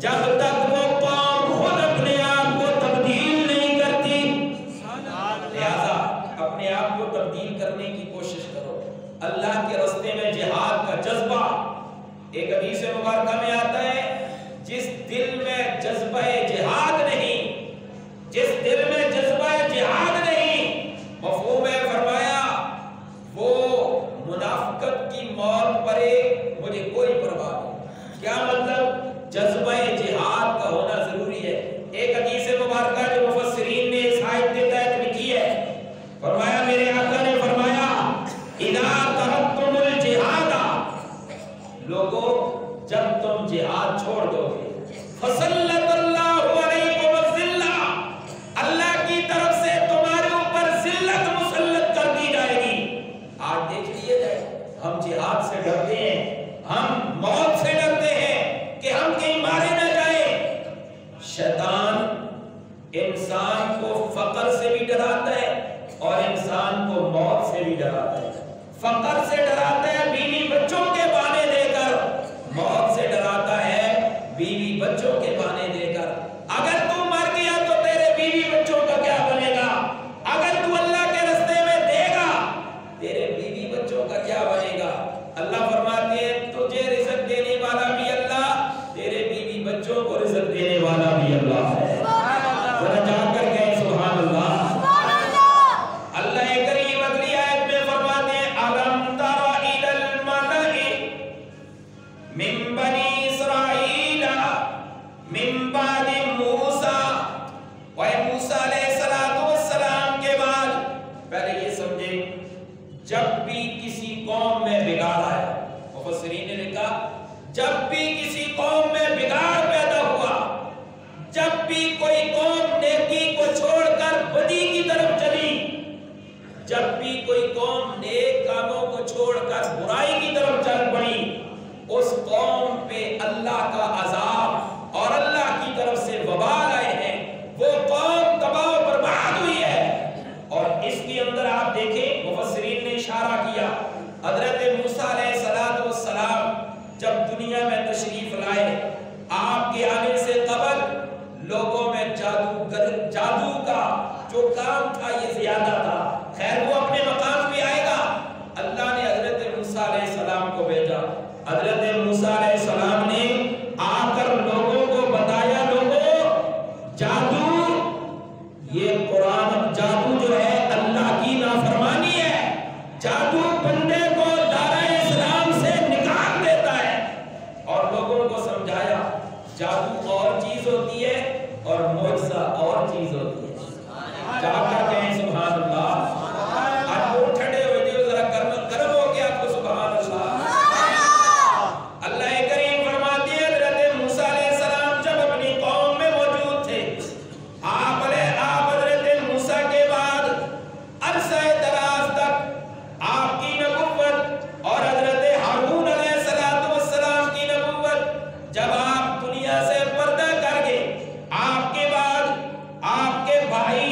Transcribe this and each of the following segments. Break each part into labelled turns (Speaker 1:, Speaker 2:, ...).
Speaker 1: جب تک وہ قوم خود اپنے آپ کو تبدیل نہیں کرتی، لہذا اپنے آپ کو تبدیل کرنے کی کوشش کرو۔ اللہ کے راستے میں جہاد کا جذبہ، ایک حدیث مبارکہ میں آتا ہے جس دل میں جذبہ جہاد نہیں، جس دل میں جذبہ جہاد نہیں، مفہوم ہے فرمایا وہ منافقت کی موت پڑے مجھے کوئی پرواہ نہیں۔ کیا مطلب؟ جذبہ جہاد کا ہونا ضروری ہے۔ ایک حدیث مبارکہ جو مفسرین نے اس آیت کے تحت لکھی ہے، فرمایا میرے آقا نے فرمایا اذا ترکتم الجہاد، لوگوں جب تم جہاد چھوڑ دو گے، فسلط اللہ علیکم الذلہ، اللہ کی طرف سے تمہارے اوپر ذلت مسلط کر دی جائے گی۔ آج دیکھ لیے جائے ہم جہاد سے ڈرتے ہیں، ہم موت سے ڈرتے ہیں کہ ہم کہیں مارے نہ جائیں۔ شیطان انسان کو فقر سے بھی ڈراتا ہے اور انسان کو موت سے بھی ڈراتا ہے۔ فقر سے ڈراتا ہے بیوی بچوں کے بہانے دے کر، موت سے ڈراتا ہے بیوی بچوں کے بہانے دے کر۔ اگر تو مر گیا تو تیرے بیوی بچوں کا کیا بنے گا؟ اگر تو اللہ کے راستے میں دے گا تیرے بیوی بچوں کا کیا بنے گا؟ اللہ فرماتے ہیں تجھے رزق دینے والا بھی اللہ، تیرے بیوی بچوں کو رزق دینے والا بھی اللہ ہے۔ ذرا جا کر کہیں سبحان اللہ۔ اللہ کریم اگلی آیت میں فرماتے ہیں الم تر الی الملأ من بنی اسرائیل من بعد موسیٰ، وہ موسیٰ علیہ السلام کے بعد، پہلے یہ سمجھیں جب بھی کسی قوم میں بگاڑ آیا، مفسرین نے لکھا جب بھی کسی قوم میں بگاڑ پیدا ہوا، جب بھی کوئی قوم نیکی کو چھوڑ کر بدی کی طرف چلی، جب بھی کوئی قوم نیک کاموں کو چھوڑ کر برائی کی طرف چل پڑی، اس قوم پہ اللہ کا عذاب اور اللہ کی طرف سے وبال آئے ہیں، وہ قوم تباہ و برباد ہوئی ہے۔ اور اس کے اندر آپ دیکھیں مفسرین نے اشارہ کیا حضرت موسیٰ علیہ السلام جب دنیا میں تشریف لائے، آپ کے آنے سے قبل لوگوں میں جادو کا جو کام تھا یہ زیادہ تھا۔ خیر وہ اپنے مقام پہ آئے گا۔ اللہ نے حضرت موسیٰ علیہ السلام کو بھیجا، حضرت موسیٰ علیہ السلام نے آ کر لوگوں کو بتایا لوگوں جادو، یہ قرآن جادو جو ہے اللہ کی نافرمانی ہے، جادو بندے کو دائرہ اسلام سے نکال دیتا ہے۔ اور لوگوں کو سمجھایا جادو اور چیز ہوتی ہے اور معجزہ اور چیز ہوتی ہے۔ جا کر کہیں سبحان اللہ۔ آج وہ ٹھنڈے ہوئے جو ذرا گرم ہو گیا آپ کو سبحان اللہ۔ اللہ کریم فرماتے ہیں حضرت موسیٰ علیہ السلام جب اپنی قوم میں موجود تھے، آپ حضرت موسیٰ کے بعد عرصہ دراز تک آپ کی نبوت اور حضرت ہارون علیہ السلام کی نبوت جب آپ دنیا سے پردہ کر گئے، آپ کے بعد آپ کے بھائی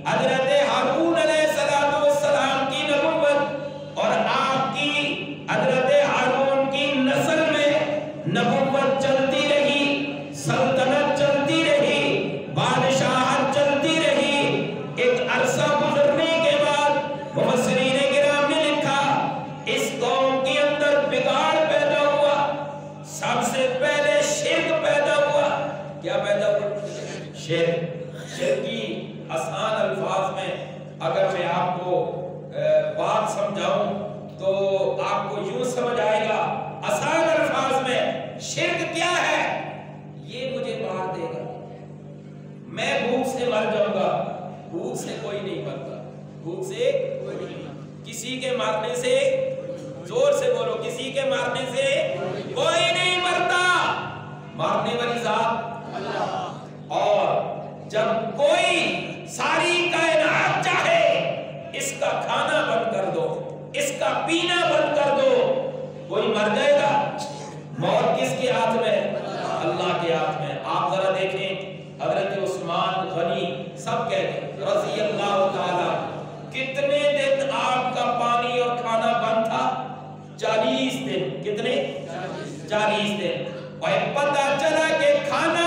Speaker 1: حضرت ہارون علیہ السلام کی نبوت اور آپ کی حضرت ہارون کی نسل میں نبوت چلتی رہی، سلطنت چلتی رہی، بادشاہت چلتی رہی۔ ایک عرصہ گزرنے کے بعد مفسرین کرام نے لکھا اس قوم کے اندر بگاڑ پیدا ہوا، سب سے پہلے شرک پیدا ہوا۔ کیا پیدا ہوا؟ شرک کی آسان الفاظ میں اگر میں آپ کو بات سمجھاؤں تو آپ کو یوں سمجھ آئے گا، آسان الفاظ میں شرک کیا ہے؟ یہ مجھے مار دے گا، میں بھوک سے مر جاؤں گا۔ بھوک سے کوئی نہیں مرتا، بھوک سے کوئی نہیں مرتا، کسی کے مارنے سے، زور سے بولو، کسی کے مارنے سے کوئی نہیں مرتا، مارنے والی ذات اللہ۔ اور جب کوئی ساری کائنات چاہے اس کا کھانا بند کر دو، اس کا پینا بند کر دو، کوئی مر جائے گا؟ موت کس کے ہاتھ میں؟ اللہ کے ہاتھ میں۔ آپ ذرا دیکھیں حضرت عثمان غنی سب کہتے ہیں رضی اللہ تعالی، کتنے دن آپ کا پانی اور کھانا بند تھا؟ 40 دن۔ کتنے؟ 40 دن۔ اور پتہ چلا کہ کھانا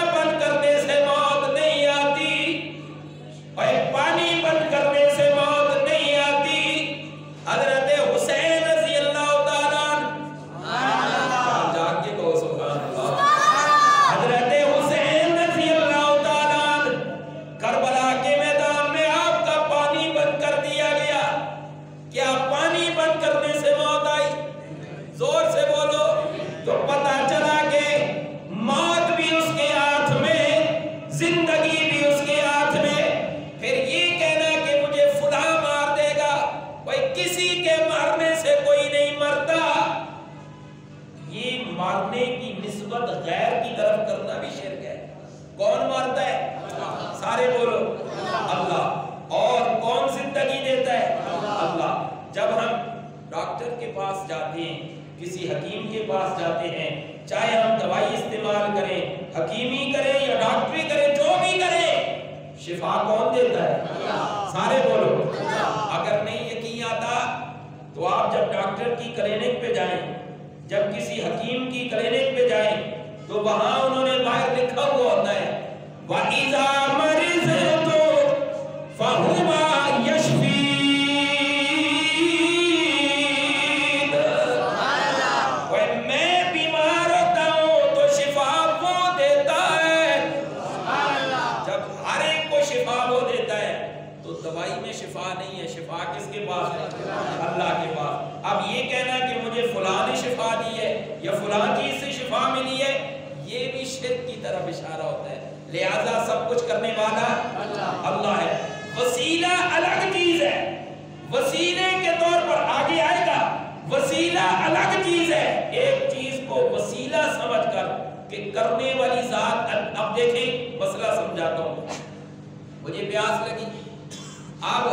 Speaker 1: کسی حکیم کے پاس جاتے ہیں، چاہے ہم دوائی استعمال کریں، حکیمی کریں یا ڈاکٹری کریں، جو بھی کریں، شفا کون دیتا ہے؟ اللہ۔ سارے بولو اللہ۔ اگر نہیں یقین آتا تو آپ جب ڈاکٹر کی کلینک پہ جائیں، جب کسی حکیم کی کلینک پہ جائیں تو وہاں انہوں نے باہر لکھا ہوا ہوتا ہے وَإِذَا مَرِضْتُ فَهُوَ يَشْفِينِ، میں بیمار ہوتا ہوں تو شفا وہ دیتا ہے۔ جب ہر ایک کو شفا وہ دیتا ہے تو دوائی میں شفا نہیں ہے، شفا کس کے پاس ہے؟ اللہ کے پاس۔ اب یہ کہنا کہ مجھے فلاں نے شفا دی ہے یا فلاں چیز سے شفا ملی ہے، یہ بھی شرک کی طرف اشارہ ہوتا ہے۔ لہذا سب کچھ کرنے والا اللہ ہے۔ وسیلہ الگ چیز ہے، وسیلے کے طور پر آگے آئے گا، وسیلہ الگ چیز ہے۔ ایک چیز کو وسیلہ سمجھ کر کہ کرنے والی ذات، اب دیکھیں مسئلہ سمجھاتا ہوں۔ مجھے پیاس لگی، اب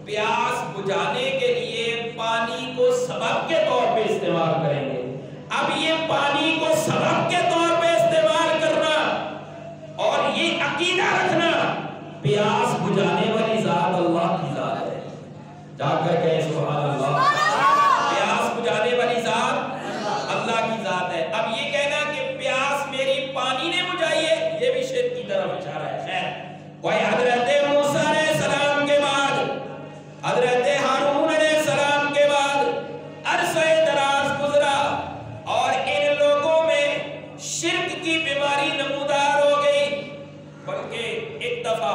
Speaker 1: پیاس بجھانے کے لیے پانی کو سبب کے طور پہ استعمال کریں گے۔ اب یہ پانی کو سبب کے طور پہ استعمال کرنا اور یہ عقیدہ رکھنا، پیاس بجھانے والی ذات اللہ کی ذات ہے۔ جا کر کہیں سبحان اللہ۔ پیاس بجھانے والی ذات اللہ کی ذات ہے۔ اب یہ کہنا کہ پیاس میری پانی نے بجھائی ہے، یہ بھی شرک کی طرف اشارہ ہے۔ خیر، کوئی حضرت موسیٰ علیہ السلام کے بعد، حضرت ہارون علیہ السلام کے بعد عرصہ دراز گزرا اور ان لوگوں میں شرک کی بیماری نمودار ہو گئی، بلکہ ایک دفعہ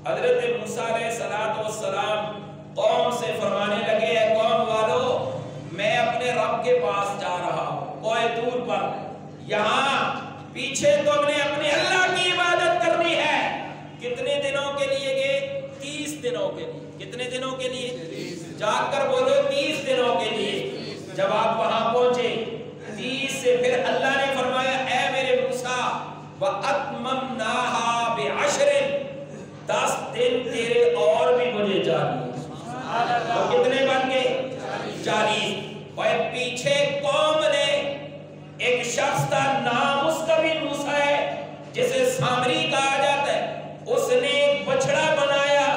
Speaker 1: حضرت موسیٰ علیہ السلام قوم سے فرمانے لگے، اے قوم والو، میں اپنے رب کے پاس جا رہا ہوں کوہ طور پر، یہاں پیچھے تم نے اپنے اللہ کی عبادت کرنی ہے۔ کتنے دنوں کے لیے گئے؟ 30 دنوں کے لیے۔ کتنے دنوں کے لیے؟ جاگ کر بولو 30 دنوں کے لیے۔ جب آپ وہاں پہنچے 30 سے پھر اللہ نے فرمایا اے میرے موسیٰ وَأَتْمَمْنَاهَا بِعَشْرٍ، 10 دن تیرے اور بھی مجھے چاہیے۔ تو کتنے بن گئے؟ 40۔ اور پیچھے قوم نے، ایک شخص تھا نام اس کا بھی موسیٰ ہے جسے سامری کہا جاتا ہے، اس نے ایک بچڑا بنایا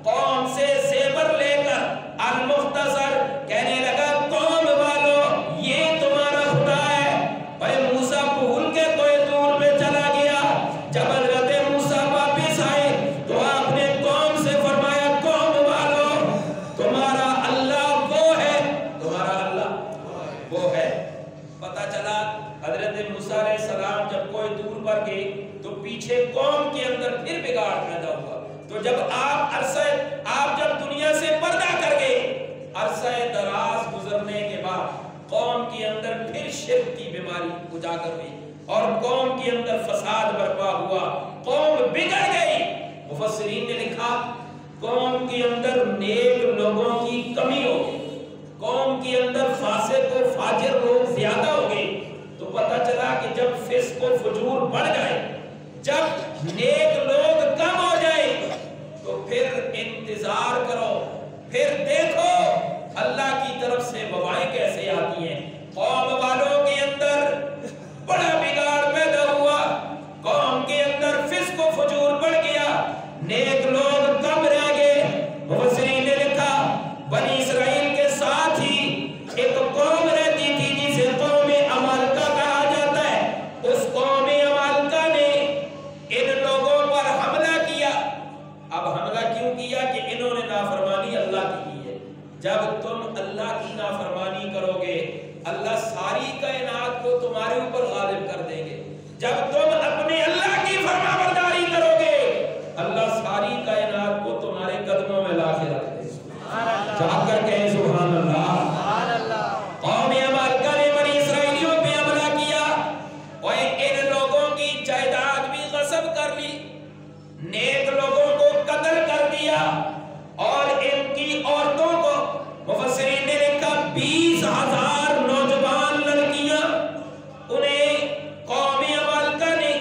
Speaker 1: قوم سے زیور لے کر، المختصر کہنے لگا قوم والو یہ تمہارا خدا ہے۔ بھائی موسیٰ بھول کے کوہ طور پہ چلا گیا، جب حضرت موسیٰ واپس آئے تو آپ نے قوم سے فرمایا قوم والو تمہارا اللہ وہ ہے، تمہارا اللہ وہ ہے۔ پتہ چلا حضرت موسیٰ علیہ السلام جب کوہ طور پر گئے تو پیچھے قوم کے اندر پھر بگاڑ پیدا ہوا۔ تو جب آپ جب دنیا سے پردہ کر گئے، عرصہ دراز گزرنے کے بعد قوم کے اندر پھر شرک کی بیماری اجاگر ہوئی اور قوم کے اندر فساد برپا ہوا، قوم بگڑ گئی۔ مفسرین نے لکھا قوم کے اندر نیک لوگوں کی کمی ہو گئی، قوم کے اندر فاسق و فاجر لوگ زیادہ ہو گئے۔ تو پتہ چلا کہ جب فسق و فجور بڑھ جائے، جب نیک لوگ کم ہو جائے تو پھر انتظار کرو، پھر دیکھو اللہ کی طرف سے وبائیں کیسے آتی ہیں۔ قوم والوں کے اندر بڑا بگاڑ پیدا ہوا، قوم کے اندر فسق و فجور بڑھ گیا، نیک لوگ کم رہ گئے۔ مفسرین نے لکھا بنی اسرائیل کے ساتھ ہی ایک قوم رہتی تھی جسے قوم عمالقہ کہا جاتا ہے۔ اس قوم عمالقہ نے ان لوگوں پر حملہ کیا۔ اب حملہ کیوں کیا؟ کہ انہوں نے نافرمانی اللہ کی ہے۔ جب تم اللہ کی نافرمانی کرو گے، اللہ ساری کائنات کو تمہارے اوپر غالب کر دیں گے۔ جب تم اپنے اللہ کی فرما برداری کرو گے، اللہ ساری کائنات کو تمہارے قدموں میں لا کے رکھ دے گا۔ جا کر کہیں سبحان اللہ۔ قوم عمالقہ نے بنی اسرائیلیوں پہ حملہ کیا اور ان لوگوں کی جائیداد بھی غصب کر لی، نیک لوگوں کو قتل کر دیا اور ان کی عورتوں کو، مفسرین نے لکھا 20,000 نوجوان لڑکیاں انہیں قوم عمالقہ نے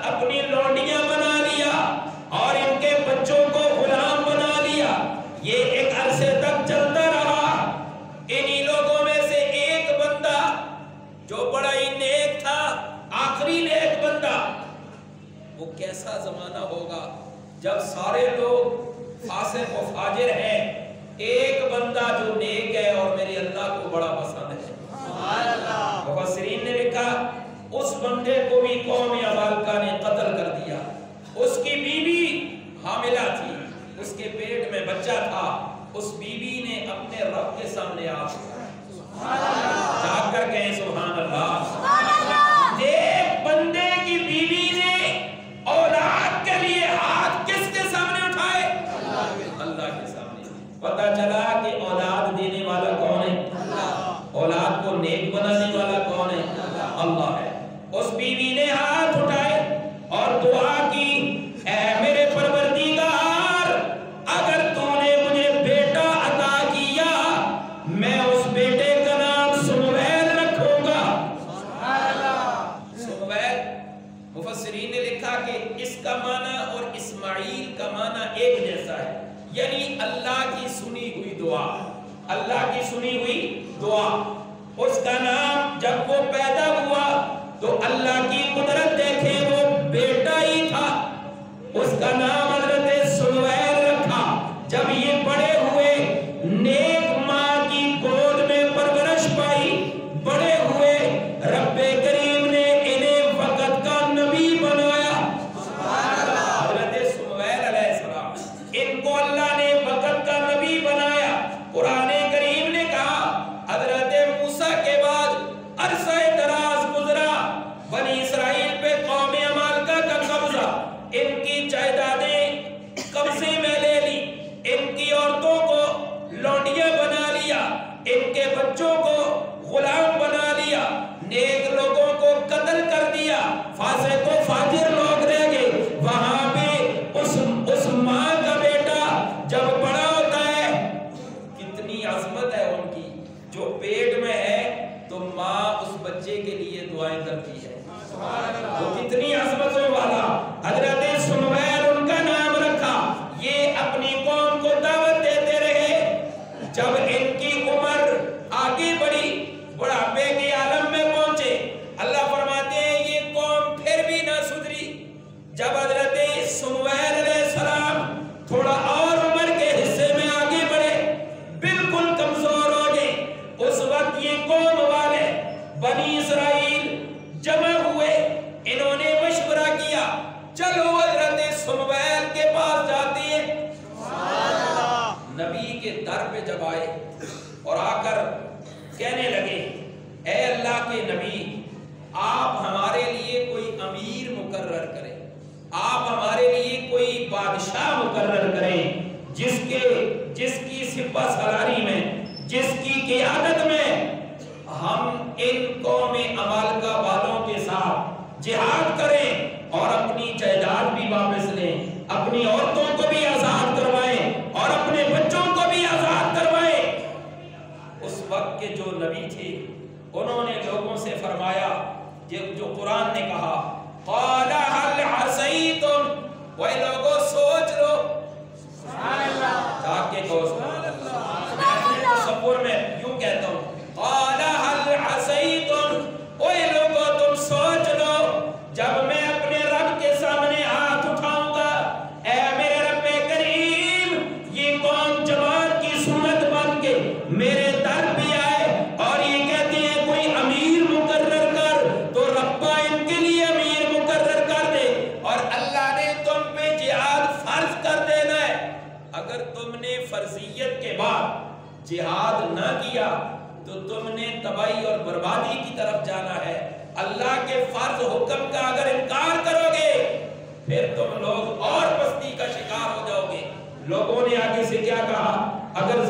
Speaker 1: اپنی لونڈیاں بنا لیا اور ان کے بچوں کو غلام بنا لیا۔ یہ ایک عرصے تک چلتا رہا۔ انہی لوگوں میں سے وہ کیسا زمانہ ہوگا جب سارے لوگ فاسق و فاجر ہیں، ایک بندہ جو نیک ہے اور میرے اللہ کو بڑا پسند ہے۔ مفسرین نے لکھا اس بندے کو بھی قوم عمالقہ نے قتل کر دیا، اس کی بیوی حاملہ تھی، اس کے پیٹ میں بچہ تھا، اس بیوی نے اپنے رب کے سامنے جا کر کہیں سبحان اللہ۔ ایک بندے کی بیوی نے اولاد کے لیے ہاتھ کس کے سامنے اٹھائے؟ اللہ کے سامنے۔ پتہ چلا کہ اولاد دینے والا کون ہے؟ اولاد کو نیک بنانے والا کون ہے؟ اللہ ہے۔ اس بیوی نے ہاتھ اٹھائے اور دعا کی، اے میرے پروردگار، اگر تو نے مجھے بیٹا عطا کیا میں اس بیٹے کا نام سمویل رکھوں گا۔ سمویل، مفسرین نے لکھا کہ اس کا معنی اور اسماعیل کا معنی ایک جیسا ہے، یعنی اللہ کی سنی ہوئی دعا، اللہ کی سنی ہوئی دعا۔ اس کا نام جب وہ پیدا ہوا تو اللہ کی قدرت دیکھیں وہ بیٹا ہی تھا، اس کا نام حضرت سمویل رکھا۔ جب یہ بڑے ہوئے، نیک ماں کی گود میں پرورش پائی، بڑے ہوئے، رب کریم نے انہیں وقت کا نبی بنایا۔ حضرت سمویل علیہ السلام، ان کو اللہ نے وقت کا نبی بنایا۔ قرآن کریم نے کہا حضرت موسیٰ کے بعد عرصہ دراز گزرا، بنی اسرائیل پہ قوم عمالقہ کا قبضہ، ان کی جائیدادیں قبضے میں لے لی، ان کی عورتوں کو لونڈیاں بنا لیا، ان کے بچوں کو غلام بنا لیا، نیک لوگوں کو قتل کر دیا، فاسق و فاجر لوگ رہ گئے۔ وہاں پہ اس ماں کا بیٹا جب بڑا ہوتا ہے، کتنی عظمت ہے ان کی، جو پیٹ میں ہے تو ماں اس بچے کے لیے دعائیں کرتی ہے، وہ کتنی عظمتوں والا۔ حضرت سمویل ان کا نام رکھا، یہ اپنی قوم کو دعوت دیتے رہے۔ جب ان کی عمر آگے بڑھی، بڑھاپے کے عالم میں پہنچے، اللہ فرماتے ہیں یہ قوم پھر بھی نہ سدھری۔ جب حضرت سمویل علیہ السلام تھوڑا اور عمر کے حصے میں آگے بڑھے، بالکل کمزور ہو گئے، اس وقت یہ قوم والے بنی اسرائیل جمع ہوئے، انہوں نے مشورہ کیا چلو حضرت سمویل کے پاس جاتے ہیں۔ نبی کے در پہ جب آئے اور آ کر کہنے لگے، اے اللہ کے نبی، آپ ہمارے لیے کوئی امیر مقرر کریں، آپ ہمارے لیے کوئی بادشاہ مقرر کریں جس کی سپہ سالاری میں، جس کی قیادت میں ہم ان قوم عمالقہ والوں کے ساتھ جہاد کریں اور اپنی جائیداد بھی واپس لیں، اپنی عورتوں کو بھی آزاد کروائیں اور اپنے بچوں کو بھی آزاد کروائیں۔ اس وقت کے جو نبی تھے انہوں نے لوگوں سے فرمایا جو قرآن نے کہا، قَالَ هَلْ عَصَيْتُمْ، وہ لوگوں سوچ لو، جا کے کہو سبحان اللہ۔ میں اپنے تصور میں یوں کہتا ہوں، قَالَ هَلْ عَصَيْتُمْ، وہ لوگوں تم سوچ لو جب میں اپنے رب کے سامنے ہاتھ اٹھاؤں گا، اے میرے رب کریم، یہ قوم جماعت کی سنت بن کے میرے در پہ آئے اور یہ کہتے ہیں کوئی امیر مقرر کر، تو ربا ان کے لیے امیر مقرر کر دے، اور اللہ نے تم پہ جہاد فرض کر دینا ہے۔ اگر تم نے فرضیت کے بعد جہاد نہ کیا تو تم نے تباہی اور بربادی کی طرف جانا ہے۔ اللہ کے فرض حکم کا اگر انکار کرو گے پھر تم لوگ اور پستی کا شکار ہو جاؤ گے۔ لوگوں نے آگے سے کیا کہا، اگر